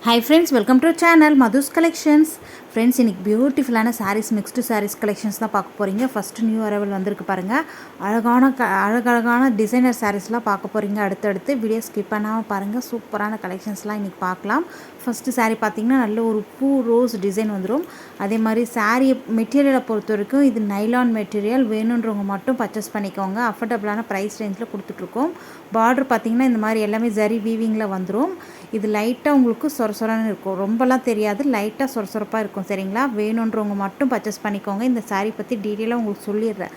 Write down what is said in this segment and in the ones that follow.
Hi friends, welcome to our channel Madhu's Collections. Friends, இன்னைக்கு பியூட்டிஃபுல்லான sarees mixed sarees collections தான் பார்க்க போறீங்க. ஃபர்ஸ்ட் நியூ அரைவல் வந்திருக்கு பாருங்க. அழகான டிசைனர் sareesலாம் பார்க்க போறீங்க. அடுத்து வீடியோ ஸ்கிப் பண்ணாம பாருங்க. சூப்பரான கலெக்ஷன்ஸ்லாம் இன்னைக்கு பார்க்கலாம். ஃபர்ஸ்ட் saree பாத்தீங்கன்னா நல்ல ஒரு பூ ரோஸ் டிசைன் வந்துரும். அதே மாதிரி saree மெட்டீரியலை பொறுத்தவரைக்கும் இது நைலான் மெட்டீரியல். வேணுன்றவங்க மட்டும் பர்ச்சேஸ் பண்ணிக்கோங்க. அஃபோர்டபுளான பிரைஸ் ரேஞ்சில் கொடுத்துட்ருக்கோம். பார்டர் பார்த்தீங்கன்னா இந்த மாதிரி எல்லாமே ஜரி வீவிங்கில் வந்துடும். இது லைட்டாக உங்களுக்கு சொரசொரன்னு இருக்கும், ரொம்பலாம் தெரியாது, லைட்டாக சொரசொரப்பாக இருக்கும். சரிங்களா, வேணுன்றவங்க மட்டும் பர்ச்சேஸ் பண்ணிக்கோங்க. இந்த சாரீ பற்றி டீட்டெயிலாக உங்களுக்கு சொல்லிடுறேன்.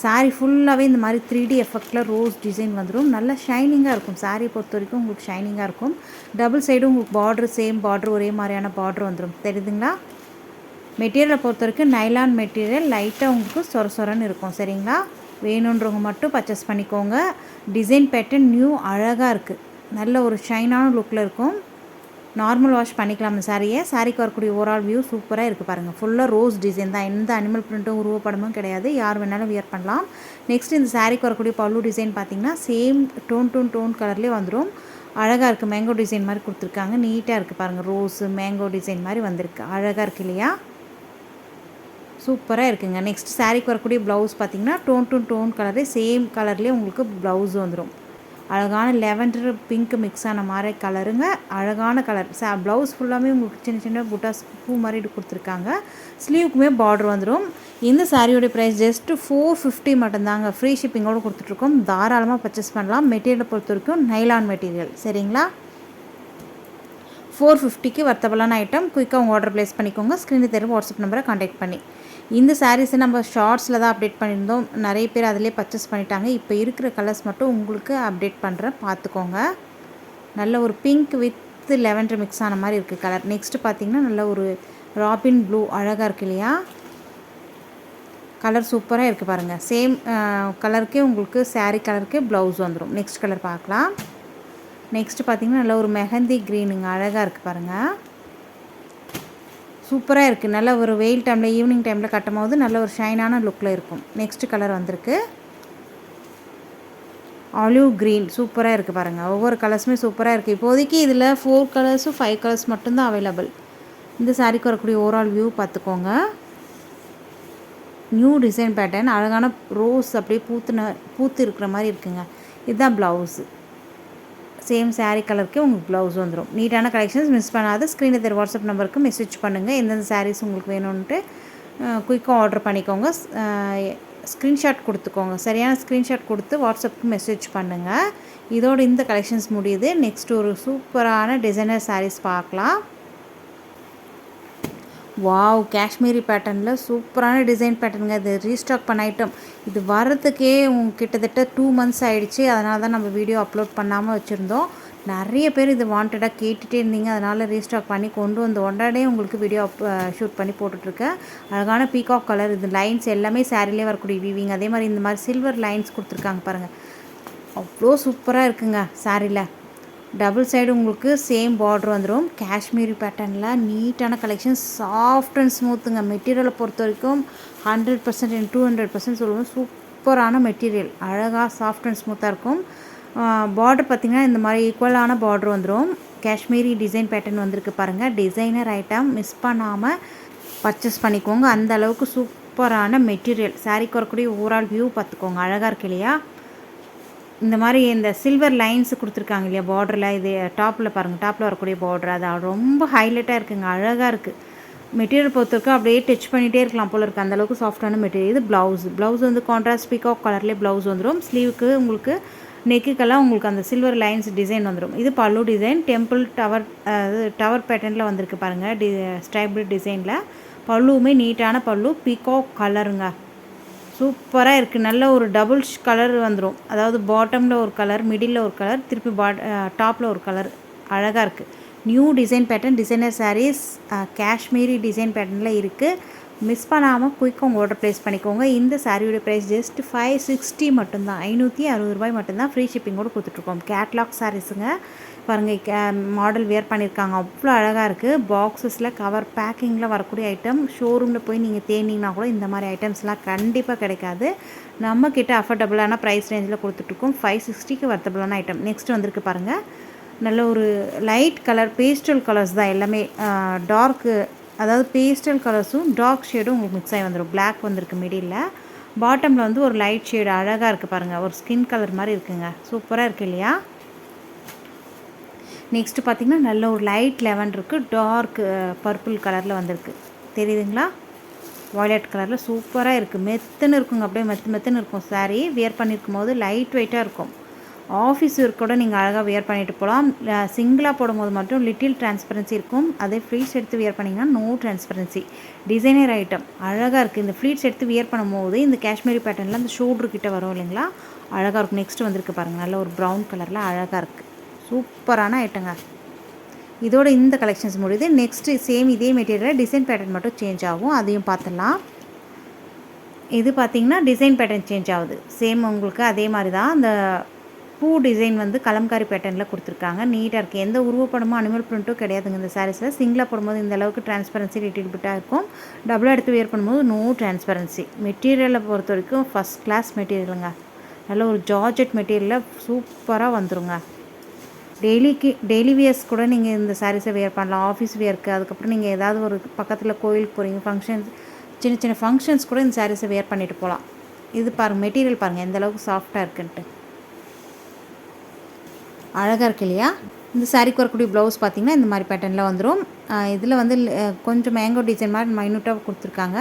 சாரீ ஃபுல்லாகவே இந்த மாதிரி 3D எஃபெக்டில் ரோஸ் டிசைன் வந்துடும். நல்லா ஷைனிங்காக இருக்கும். சாரியை பொறுத்த வரைக்கும் உங்களுக்கு ஷைனிங்காக இருக்கும். டபுள் சைடும் உங்களுக்கு பார்டர் சேம் பார்டர், ஒரே மாதிரியான பார்டர் வந்துடும். தெரியுதுங்களா? மெட்டீரியலை பொறுத்த வரைக்கும் நைலான் மெட்டீரியல், லைட்டாக உங்களுக்கு சொரசொரன்னு இருக்கும். சரிங்களா, வேணுன்றவங்க மட்டும் பர்ச்சேஸ் பண்ணிக்கோங்க. டிசைன் பேட்டர்ன் நியூ அழகாக இருக்குது. நல்ல ஒரு ஷைனான லுக்கில் இருக்கும். நார்மல் வாஷ் பண்ணிக்கலாம் இந்த சாரியை. சாரிக்கு வரக்கூடிய ஓவரால் வியூ சூப்பராக இருக்குது பாருங்கள். ஃபுல்லாக ரோஸ் டிசைன் தான், எந்த அனிமல் பிரிண்ட்டும் உருவப்படமும் கிடையாது. யார் வேணாலும் வியர் பண்ணலாம். நெக்ஸ்ட் இந்த சாரிக்கு வரக்கூடிய பல்லு டிசைன் பார்த்திங்கன்னா சேம் டோன் கலர்லேயே வந்துடும். அழகாக இருக்குது. மேங்கோ டிசைன் மாதிரி கொடுத்துருக்காங்க. நீட்டாக இருக்குது பாருங்கள். ரோஸு மேங்கோ டிசைன் மாதிரி வந்திருக்கு. அழகாக இருக்குது இல்லையா? சூப்பராக இருக்குங்க. நெக்ஸ்ட் சாரிக்கு வரக்கூடிய ப்ளவுஸ் பார்த்திங்கன்னா டோன் கலரே சேம் கலர்லேயே உங்களுக்கு ப்ளவுஸ் வந்துடும். அழகான லெவண்டர் பிங்க் மிக்ஸ் ஆன மாதிரி கலருங்க. அழகான கலர். ப்ளவுஸ் ஃபுல்லாமே உங்களுக்கு சின்ன புட்டாஸ் பூ மாதிரி கொடுத்துருக்காங்க. ஸ்லீவுக்குமே பார்டர் வந்துடும். இந்த சாரியோடைய ப்ரைஸ் ஜஸ்ட்டு 450 மட்டும்தாங்க. ஃப்ரீ ஷிப்பிங்கோடு கொடுத்துட்ருக்கோம். தாராளமாக பர்ச்சேஸ் பண்ணலாம். மெட்டீரியலை பொறுத்த வரைக்கும் நைலான் மெட்டீரியல். சரிங்களா, 450க்கு வர்த்தபலான ஐட்டம். குயிக்காக உங்கள் ஆர்டர் ப்ளேஸ் பண்ணிக்கோங்க. ஸ்க்ரீனில் தெரியும் வாட்ஸ்அப் நம்பரை கான்டாக்ட் பண்ணி. இந்த சாரீஸை நம்ம ஷார்ட்ஸில் தான் அப்டேட் பண்ணியிருந்தோம். நிறைய பேர் அதிலே பர்ச்சேஸ் பண்ணிட்டாங்க. இப்போ இருக்கிற கலர்ஸ் மட்டும் உங்களுக்கு அப்டேட் பண்ணுறேன், பார்த்துக்கோங்க. நல்ல ஒரு பிங்க் வித் லெவண்டர் மிக்ஸ் ஆன மாதிரி இருக்குது கலர். நெக்ஸ்ட்டு பார்த்திங்கன்னா நல்ல ஒரு ராபின் ப்ளூ அழகாக இருக்குது இல்லையா? கலர் சூப்பராக இருக்குது பாருங்கள். சேம் கலருக்கே உங்களுக்கு சாரீ கலருக்கே ப்ளவுஸ் வந்துடும். நெக்ஸ்ட் கலர் பார்க்கலாம். நெக்ஸ்ட்டு பார்த்திங்கன்னா நல்ல ஒரு மெஹந்தி க்ரீனுங்க. அழகாக இருக்குது பாருங்கள். சூப்பராக இருக்குது. நல்ல ஒரு வெயில் டைமில் ஈவினிங் டைமில் கட்டும் போது நல்ல ஒரு ஷைனான லுக்கில் இருக்கும். நெக்ஸ்ட் கலர் வந்திருக்கு ஆலிவ் க்ரீன். சூப்பராக இருக்குது பாருங்கள். ஒவ்வொரு கலர்ஸுமே சூப்பராக இருக்குது. இப்போதைக்கு இதில் 4 கலர்ஸும் 5 கலர்ஸ் மட்டும்தான் அவைலபிள். இந்த சாரிக்கு வரக்கூடிய ஓவரால் வியூ பார்த்துக்கோங்க. New design pattern. அழகான ரோஸ் அப்படியே பூத்து இருக்கிற மாதிரி இருக்குங்க. இதுதான் ப்ளவுஸு. சேம் சாரீ கலருக்கே உங்களுக்கு ப்ளவுஸ் வந்துடும். நீட்டான கலெக்ஷன்ஸ் மிஸ் பண்ணாத. ஸ்க்ரீனில் தெரிய வாட்ஸ்அப் நம்பருக்கு மெசேஜ் பண்ணுங்கள். எந்தெந்த சாரீஸ் உங்களுக்கு வேணும்ன்ட்டு குயிக்காக ஆர்டர் பண்ணிக்கோங்க. ஸ்க்ரீன்ஷாட் கொடுத்துக்கோங்க. சரியான ஸ்க்ரீன்ஷாட் கொடுத்து வாட்ஸ்அப்புக்கு மெசேஜ் பண்ணுங்கள். இதோடு இந்த கலெக்ஷன்ஸ் முடியுது. நெக்ஸ்ட் ஒரு சூப்பரான டிசைனர் சாரீஸ் பார்க்கலாம். வாவ், காஷ்மீரி பேட்டர்னில் சூப்பரான டிசைன் பேட்டர்னுங்க. இது ரீஸ்டாக் பண்ண ஐட்டம். இது வர்றதுக்கே கிட்டத்தட்ட 2 months ஆகிடுச்சு. அதனால தான் நம்ம வீடியோ அப்லோட் பண்ணாமல் வச்சுருந்தோம். நிறைய பேர் இது வாண்டடாக கேட்டுகிட்டே இருந்தீங்க. அதனால் ரீஸ்டாக் பண்ணி கொண்டு வந்து உடனே உங்களுக்கு வீடியோ ஷூட் பண்ணி போட்டுட்ருக்கேன். அழகான பீகாக் கலர். இது லைன்ஸ் எல்லாமே சாரிலே வரக்கூடிய வீவிங். அதே மாதிரி இந்த மாதிரி சில்வர் லைன்ஸ் கொடுத்துருக்காங்க பாருங்கள். அவ்வளோ சூப்பராக இருக்குங்க. சாரியில் டபுள் சைடு உங்களுக்கு சேம் பார்டர் வந்துடும். காஷ்மீரி பேட்டர்னில் நீட்டான கலெக்ஷன். Soft and ஸ்மூத்துங்க. மெட்டீரியலை பொறுத்த வரைக்கும் 100% 200% சொல்லுவோம். சூப்பரான மெட்டீரியல். அழகாக சாஃப்ட் அண்ட் ஸ்மூத்தாக இருக்கும். பார்டர் பார்த்திங்கன்னா இந்த மாதிரி ஈக்குவலான பார்டர் வந்துடும். காஷ்மீரி டிசைன் பேட்டர்ன் வந்திருக்கு பாருங்கள். டிசைனர் ஐட்டம் மிஸ் பண்ணாமல் பர்ச்சேஸ் பண்ணிக்கோங்க. அந்த அளவுக்கு சூப்பரான மெட்டீரியல். சாரிக்கு வரக்கூடிய ஓவரால் வியூ பார்த்துக்கோங்க. அழகாக இருக்கு இல்லையா? இந்த மாதிரி இந்த சில்வர் லைன்ஸ் கொடுத்துருக்காங்க இல்லையா பார்டரில். இது டாப்பில் பாருங்கள், டாப்பில் வரக்கூடிய பார்டர். அது ரொம்ப ஹைலைட்டாக இருக்குங்க. அழகாக இருக்குது. மெட்டீரியல் பொறுத்தவரைக்கும் அப்படியே டச் பண்ணிகிட்டே இருக்கலாம் போல் இருக்குது. அந்தளவுக்கு சாஃப்டான மெட்டீரியல். இது ப்ளவுஸ் வந்து கான்ட்ராஸ்ட் பீகாக் கலர்லேயே ப்ளவுஸ் வந்துடும். ஸ்லீவுக்கு உங்களுக்கு நெக்குக்கெல்லாம் உங்களுக்கு அந்த சில்வர் லைன்ஸ் டிசைன் வந்துடும். இது பல்லு டிசைன். டெம்பிள் டவர் பேட்டர்னில் வந்திருக்கு பாருங்கள். ஸ்ட்ரைப்டு டிசைனில் பல்லுவுமே நீட்டான பல்லு. பீகாக் கலருங்க. சூப்பராக இருக்குது. நல்ல ஒரு டபுள் கலர் வந்துடும். அதாவது பாட்டமில் ஒரு கலர், மிடில் ஒரு கலர், திருப்பி டாப்பில் ஒரு கலர். அழகாக இருக்குது. New design pattern. Designer sarees Kashmiri design பேட்டர்னில் இருக்குது. மிஸ் பண்ணாமல் குயிக்காக உங்கள் ஆர்டர் ப்ளேஸ் பண்ணிக்கோங்க. இந்த சாரியோட ப்ரைஸ் ஜஸ்ட் 560 மட்டும்தான். 560 ரூபாய் மட்டும்தான். ஃப்ரீ ஷிப்பிங்கோடு கொடுத்துட்ருக்கோம். கேட்லாக் சாரீஸுங்க பாருங்கள். மாடல் வியர் பண்ணியிருக்காங்க. அவ்வளோ அழகாக இருக்குது. பாக்ஸஸில் கவர் பேக்கிங்கில் வரக்கூடிய ஐட்டம். ஷோரூமில் போய் நீங்கள் தேடினீங்கன்னா கூட இந்த மாதிரி ஐட்டம்ஸ்லாம் கண்டிப்பாக கிடைக்காது. நம்மக்கிட்ட அஃபோர்டபுளான ப்ரைஸ் ரேஞ்சில் கொடுத்துட்ருக்கோம். 560க்கு வர்த்தபுளான ஐட்டம். நெக்ஸ்ட் வந்திருக்கு பாருங்கள். நல்ல ஒரு லைட் கலர் பேஸ்டல் கலர்ஸ் தான் எல்லாமே. டார்க்கு அதாவது பேஸ்டல் கலர்ஸும் டார்க் ஷேடும் உங்களுக்கு மிக்ஸ் ஆகி வந்துடும். பிளாக் வந்திருக்கு மிடில். பாட்டமில் வந்து ஒரு லைட் ஷேடு அழகாக இருக்குது பாருங்கள். ஒரு ஸ்கின் கலர் மாதிரி இருக்குங்க. சூப்பராக இருக்குது இல்லையா? நெக்ஸ்ட்டு பார்த்திங்கன்னா நல்ல ஒரு லைட் லெவண்டருக்கு டார்க் பர்பிள் கலரில் வந்திருக்கு. தெரியுதுங்களா? வாய்லட் கலரில் சூப்பராக இருக்குது. மெத்துன்னு இருக்குங்க. அப்படியே மெத்துன்னு இருக்கும். சாரீ வியர் பண்ணியிருக்கும் போது லைட் வெயிட்டாக இருக்கும். ஆஃபீஸ் ஒர்க் கூட நீங்கள் அழகாக வியர் பண்ணிட்டு போகலாம். சிங்கிளாக போடும்போது மட்டும் லிட்டில் டிரான்ஸ்பரன்சி இருக்கும். அதே ஃப்ளீட்ஸ் எடுத்து வியர் பண்ணிங்கன்னா நோ டிரான்ஸ்பரன்சி. டிசைனர் ஐட்டம் அழகாக இருக்குது. இந்த ஃப்ளீட்ஸ் எடுத்து வியர் பண்ணும்போது இந்த காஷ்மீரி பேட்டர்னில் அந்த ஷோல்டர் கிட்ட வரும் இல்லைங்களா? அழகாக இருக்கும். நெக்ஸ்ட் வந்திருக்கு பாருங்கள். நல்ல ஒரு ப்ரௌன் கலரில் அழகாக இருக்குது. சூப்பரான ஐட்டங்க. இதோட இந்த கலெக்ஷன்ஸ் முடியுது. நெக்ஸ்ட்டு சேம் இதே மெட்டீரியலில் டிசைன் பேட்டர்ன் மட்டும் சேஞ்ச் ஆகும். அதையும் பார்த்துடலாம். இது பார்த்திங்கன்னா டிசைன் பேட்டர்ன் சேஞ்ச் ஆகுது. சேம் உங்களுக்கு அதே மாதிரி தான். அந்த பூ டிசைன் வந்து கலம்காரி பேட்டர்னில் கொடுத்துருக்காங்க. நீட்டாக இருக்குது. எந்த உருவப்படமும் அனிமல் பிரிண்ட்டும் கிடையாதுங்க இந்த சாரீஸில். சிங்கிளாக போடும்போது இந்த அளவுக்கு டிரான்ஸ்பரன்சி லிட்டில் பிட்டாக இருக்கும். டபுளாக எடுத்து வியர் பண்ணும்போது நோ டிரான்ஸ்பரன்சி. மெட்டீரியலை பொறுத்த வரைக்கும் ஃபஸ்ட் கிளாஸ் மெட்டீரியலுங்க. நல்ல ஒரு ஜார்ஜெட் மெட்டீரியலில் சூப்பராக வந்துடுங்க. டெய்லி வியர்ஸ் கூட நீங்கள் இந்த சாரீஸை வியர் பண்ணலாம். ஆஃபீஸ் வியருக்கு, அதுக்கப்புறம் நீங்கள் ஏதாவது ஒரு பக்கத்தில் கோயிலுக்கு போகிறீங்க, ஃபங்க்ஷன்ஸ், சின்ன சின்ன ஃபங்க்ஷன்ஸ் கூட இந்த சாரீஸை வியர் பண்ணிட்டு போகலாம். இது பாருங்கள், மெட்டீரியல் பாருங்கள் எந்த அளவுக்கு சாஃப்டாக இருக்குன்ட்டு. அழகாக இருக்கு இல்லையா? இந்த சாரீக்கு வரக்கூடிய ப்ளவுஸ் பார்த்திங்கன்னா இந்த மாதிரி பேட்டர்னில் வந்துடும். இதில் வந்து கொஞ்சம் மேங்கோ டிசைன் மாதிரி மைனூட்டாக கொடுத்துருக்காங்க.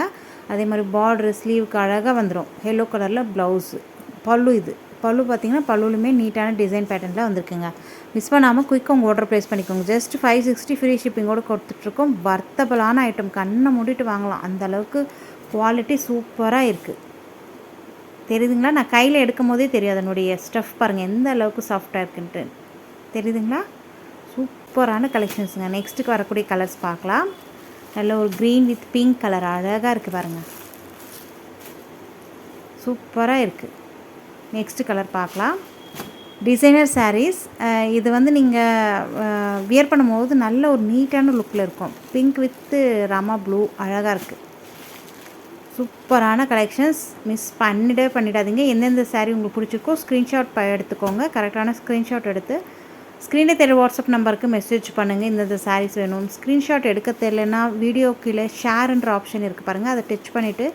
அதே மாதிரி பார்டரு ஸ்லீவுக்கு அழகாக வந்துடும். எல்லோ கலரில் ப்ளவுஸு. பல்லு இது பல்லு பார்த்திங்கன்னா பல்லுலுமே நீட்டான டிசைன் பேட்டர்னில் வந்திருக்குங்க. மிஸ் பண்ணாமல் குயிக்காக உங்கள் ஆர்டர் ப்ளேஸ் பண்ணிக்கோங்க. ஜஸ்ட் 560 ஃப்ரீ ஷிப்பிங்கோடு கொடுத்துட்ருக்கோம். வர்த்தபலான ஐட்டம், கண்ணை மூடிட்டு வாங்கலாம். அந்தளவுக்கு குவாலிட்டி சூப்பராக இருக்குது. தெரியுதுங்களா? நான் கையில் எடுக்கும் போதே தெரியும் அதனுடைய ஸ்டஃப் பாருங்கள் எந்த அளவுக்கு சாஃப்டாக இருக்குன்ட்டு. தெரியுதுங்களா? சூப்பரான கலெக்ஷன்ஸுங்க. நெக்ஸ்ட்டுக்கு வரக்கூடிய கலர்ஸ் பார்க்கலாம். நல்ல ஒரு க்ரீன் வித் பிங்க் கலர் அழகாக இருக்குது பாருங்கள். சூப்பராக இருக்குது. நெக்ஸ்ட்டு கலர் பார்க்கலாம். டிசைனர் சாரீஸ். இது வந்து நீங்கள் வியர் பண்ணும்போது நல்ல ஒரு நீட்டான லுக்கில் இருக்கும். பிங்க் வித்து ராமா ப்ளூ அழகாக இருக்குது. சூப்பரான கலெக்ஷன்ஸ். மிஸ் பண்ணிடாதீங்க. எந்தெந்த சாரீ உங்களுக்கு பிடிச்சிருக்கோ ஸ்க்ரீன்ஷாட் எடுத்துக்கோங்க. கரெக்டான ஸ்க்ரீன்ஷாட் எடுத்து ஸ்க்ரீனில் தெரிய வாட்ஸ்அப் நம்பருக்கு மெசேஜ் பண்ணுங்கள். இந்தந்த சாரீஸ் வேணும். ஸ்க்ரீன்ஷாட் எடுக்க தெரியலனா வீடியோ கீழே ஷேர்ன்ற ஆப்ஷன் இருக்குது பாருங்கள். அதை டச் பண்ணிவிட்டு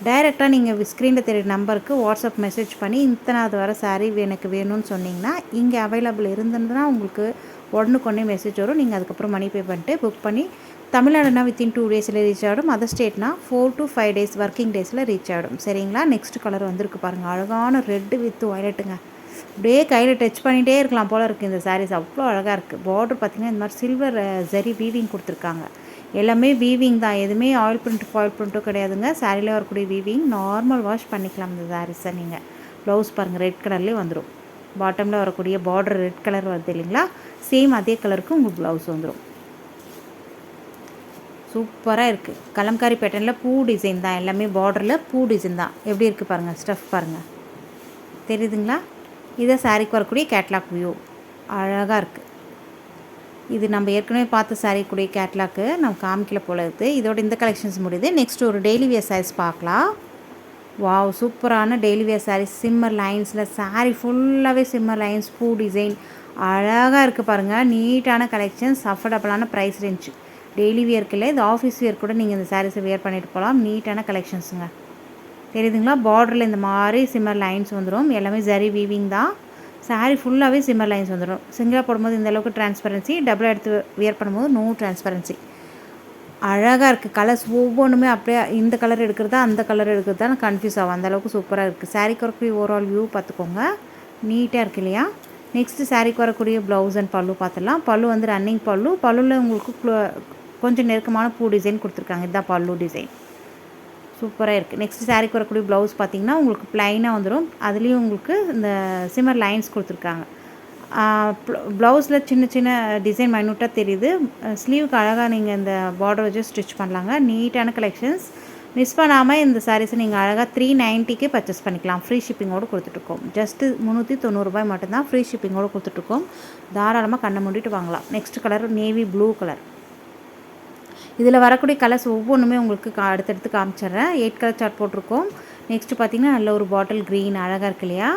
டைரெக்டாக நீங்கள் ஸ்க்ரீனில் தெரிய நம்பருக்கு வாட்ஸ்அப் மெசேஜ் பண்ணி இத்தனாவது வர சாரீ எனக்கு வேணும்னு சொன்னிங்கன்னா இங்கே அவைலபிள் இருந்ததுன்னா உங்களுக்கு உடனுக்குடனே மெசேஜ் வரும். நீங்கள் அதுக்கப்புறம் மணி பே பண்ணிட்டு புக் பண்ணி தமிழ்நாடுனா வித்தின் 2 டேஸில் ரீச் ஆகிடும். அதர் ஸ்டேட்னா 4 to 5 days ஒர்க்கிங் டேஸில் ரீச் ஆகிடும். சரிங்களா? நெக்ஸ்ட் கலர் வந்திருக்கு பாருங்கள். அழகான ரெட்டு வித் வயலட்டுங்க. அப்படியே கையில் டச் பண்ணிகிட்டே இருக்கலாம் போல் இருக்குது இந்த சாரீஸ். அவ்வளோ அழகாக இருக்குது. பார்டர் பார்த்திங்கன்னா இந்த மாதிரி சில்வர் ஜரி வீவிங் கொடுத்துருக்காங்க. எல்லாமே வீவிங் தான். எதுவுமே ஆயில் பிரிண்ட் ஃபாயில் பிரிண்ட்டும் கிடையாதுங்க. சாரியில் வரக்கூடிய வீவிங். நார்மல் வாஷ் பண்ணிக்கலாம் இந்த சாரீஸை நீங்கள். ப்ளவுஸ் பாருங்கள் ரெட் கலர்லேயே வந்துடும். பாட்டமில் வரக்கூடிய பார்டர் ரெட் கலர் வருது இல்லைங்களா? சேம் அதே கலருக்கு உங்களுக்கு ப்ளவுஸ் வந்துடும். சூப்பராக இருக்குது. கலம்காரி பேட்டர்னில் பூ டிசைன் தான். எல்லாமே பார்டரில் பூ டிசைன் தான். எப்படி இருக்குது பாருங்கள். ஸ்டஃப் பாருங்கள். தெரியுதுங்களா? இதை சாரீக்கு வரக்கூடிய கேட்லாக் வியூ அழகாக இருக்குது. இது நம்ம ஏற்கனவே பார்த்த சாரீ கூடிய கேட்லாக்கு நம்ம காமிக்கல போல இருக்குது. இதோட இந்த கலெக்ஷன்ஸ் முடியுது. நெக்ஸ்ட் ஒரு டெய்லி வியர் சாரீஸ் பார்க்கலாம். வாவ், சூப்பரான டெய்லி வியர் சாரீஸ். சிம்மர் லைன்ஸில் சாரீ ஃபுல்லாகவே சிம்மர் லைன்ஸ், பூ டிசைன் அழகாக இருக்குது பாருங்கள். நீட்டான கலெக்ஷன்ஸ், அஃபோர்டபுளான ப்ரைஸ் ரேஞ்ச். டெய்லி வியருக்கு இல்லை, இது ஆஃபீஸ் வியர் கூட நீங்கள் இந்த சாரீஸை வியர் பண்ணிட்டு போகலாம். நீட்டான கலெக்ஷன்ஸுங்க. தெரியுதுங்களா? பார்டரில் இந்த மாதிரி சிம்மர் லைன்ஸ் வந்துடும். எல்லாமே ஜரி வீவிங் தான். சாரீ ஃபுல்லாகவே சிம்மர் லைன்ஸ் வந்துடும். சிங்கிளாக போடும்போது இந்த அளவுக்கு டிரான்ஸ்பரன்சி, டபுளாக எடுத்து வியர் பண்ணும்போது நோ டிரான்ஸ்பரன்சி. அழகாக இருக்குது. கலர்ஸ் ஒவ்வொன்றுமே அப்படியே இந்த கலர் எடுக்கிறதா அந்த கலர் எடுக்கிறதா கன்ஃபியூஸ் ஆகும். அந்தளவுக்கு சூப்பராக இருக்குது. சாரீக்கு வரக்கூடிய ஓவரால் வியூ பார்த்துக்கோங்க. நீட்டாக இருக்குது இல்லையா? நெக்ஸ்ட்டு சாரீக்கு வரக்கூடிய ப்ளவுஸ் அண்ட் பல்லு பார்த்துடலாம். பல்லு வந்து ரன்னிங் பல்லு. பல்லுவில் உங்களுக்கு கொஞ்சம் நெருக்கமான பூ டிசைன் கொடுத்துருக்காங்க. இதுதான் பல்லு டிசைன். சூப்பராக இருக்குது. நெக்ஸ்ட் சாரீக்கு வரக்கூடிய ப்ளவுஸ் பார்த்திங்கன்னா உங்களுக்கு ப்ளைனாக வந்துடும். அதுலேயும் உங்களுக்கு இந்த சிம்மர் லைன்ஸ் கொடுத்துருக்காங்க. ப்ளவுஸில் சின்ன சின்ன டிசைன் மைனூட்டாக தெரியுது. ஸ்லீவுக்கு அழகாக நீங்கள் இந்த பார்டர் வச்சு ஸ்டிச் பண்ணலாங்க. நீட்டான கலெக்ஷன்ஸ். மிஸ் பண்ணாமல் இந்த சாரீஸை நீங்கள் அழகாக 390க்கு பர்ச்சேஸ் பண்ணிக்கலாம். ஃப்ரீ ஷிப்பிங்கோடு கொடுத்துட்ருக்கோம். ஜஸ்ட்டு 390 மட்டும்தான் ஃப்ரீ ஷிப்பிங்கோடு கொடுத்துட்ருக்கோம். தாராளமாக கண்ணை மூடிட்டு வாங்கலாம். Next colour navy blue colour. இதில் வரக்கூடிய கலர்ஸ் ஒவ்வொன்றுமே உங்களுக்கு அடுத்தடுத்து காமிச்சிட்றேன். 8 கலர் சார்ட் போட்டிருக்கோம். நெக்ஸ்ட்டு பார்த்திங்கன்னா நல்ல ஒரு பாட்டில் க்ரீன் அழகாக இருக்கு இல்லையா?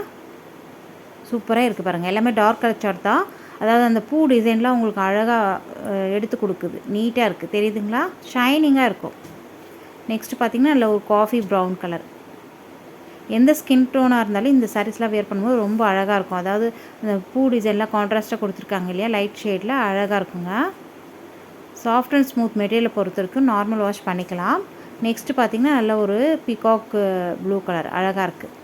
சூப்பராக இருக்குது பாருங்கள். எல்லாமே டார்க் கலர் சார்ட் தான். அதாவது அந்த பூ டிசைன்லாம் உங்களுக்கு அழகாக எடுத்து கொடுக்குது. நீட்டாக இருக்குது, தெரியுதுங்களா? ஷைனிங்காக இருக்கும். நெக்ஸ்ட்டு பார்த்திங்கன்னா அதில் ஒரு காஃபி ப்ரௌன் கலர். எந்த ஸ்கின் டோனாக இருந்தாலும் இந்த சாரீஸ்லாம் வேர் பண்ணும்போது ரொம்ப அழகாக இருக்கும். அதாவது அந்த பூ டிசைன்லாம் கான்ட்ராஸ்ட்டாக கொடுத்துருக்காங்க இல்லையா, லைட் ஷேடில் அழகாக இருக்குங்க. சாஃப்ட் அண்ட் ஸ்மூத் மெட்டீரியலை பொறுத்த வரைக்கும் நார்மல் வாஷ் பண்ணிக்கலாம். நெக்ஸ்ட்டு பார்த்திங்கன்னா நல்ல ஒரு பீகாக் ப்ளூ கலர் அழகாக இருக்குது.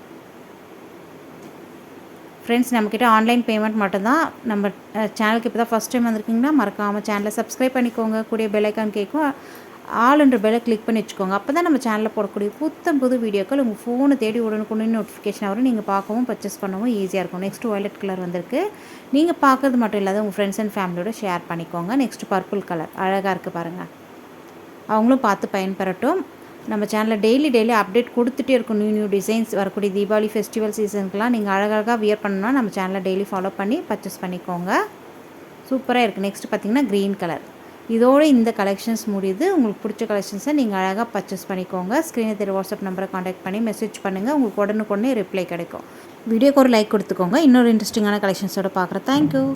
ஃப்ரெண்ட்ஸ், நம்மக்கிட்ட ஆன்லைன் பேமெண்ட் மட்டும்தான். நம்ம சேனலுக்கு இப்போ தான் ஃபஸ்ட் டைம் வந்திருக்கீங்கன்னா மறக்காமல் சேனலை சப்ஸ்கிரைப் பண்ணிக்கோங்க. கூடிய பெல் ஐக்கான் கேட்கும், ஆல்ன்ற பெல்லை கிளிக் பண்ணி வச்சுக்கோங்க. அப்போ தான் நம்ம சேனலில் போடக்கூடிய புது வீடியோக்கள் உங்கள் ஃபோனை தேடி உடனுக்குன்னு நோட்டிஃபிகேஷன் வரும். நீங்கள் பார்க்கவும் பர்ச்சேஸ் பண்ணவும் ஈஸியாக இருக்கும். நெக்ஸ்ட்டு வயலட் கலர் வந்திருக்கு. நீங்கள் பார்க்குறது மட்டும் இல்லாத உங்கள் ஃப்ரெண்ட்ஸ் அண்ட் ஃபேமிலியோட ஷேர் பண்ணிக்கோங்க. நெக்ஸ்ட்டு பர்பிள் கலர் அழகாக இருக்குது பாருங்கள். அவங்களும் பார்த்து பயன்பெறட்டும். நம்ம சேனலில் டெய்லி அப்டேட் கொடுத்துட்டே இருக்கும். நியூ டிசைன்ஸ் வரக்கூடிய தீபாவளி ஃபெஸ்டிவல் சீசனுக்குலாம் நீங்கள் அழகாக வியர் பண்ணணும்னா நம்ம சேனலை டெய்லி ஃபாலோ பண்ணி பர்ச்சேஸ் பண்ணிக்கோங்க. சூப்பராக இருக்குது. நெக்ஸ்ட்டு பார்த்திங்கன்னா க்ரீன் கலர். இதோடு இந்த கலெக்ஷன்ஸ் முடியுது. உங்களுக்கு பிடிச்ச கலெக்ஷன்ஸை நீங்கள் அழகாக பர்ச்சேஸ் பண்ணிக்கோங்க. ஸ்க்ரீனில் தெரிய வாட்ஸ்அப் நம்பரை காண்டாக்ட் பண்ணி மெசேஜ் பண்ணுங்கள். உங்களுக்கு உடனுக்குடனே ரிப்ளை கிடைக்கும். வீடியோக்கு ஒரு லைக் கொடுத்துக்கோங்க. இன்னொரு இன்ட்ரெஸ்டிங்கான கலெக்ஷன்ஸோடு பார்க்குறேன். தேங்க்யூ.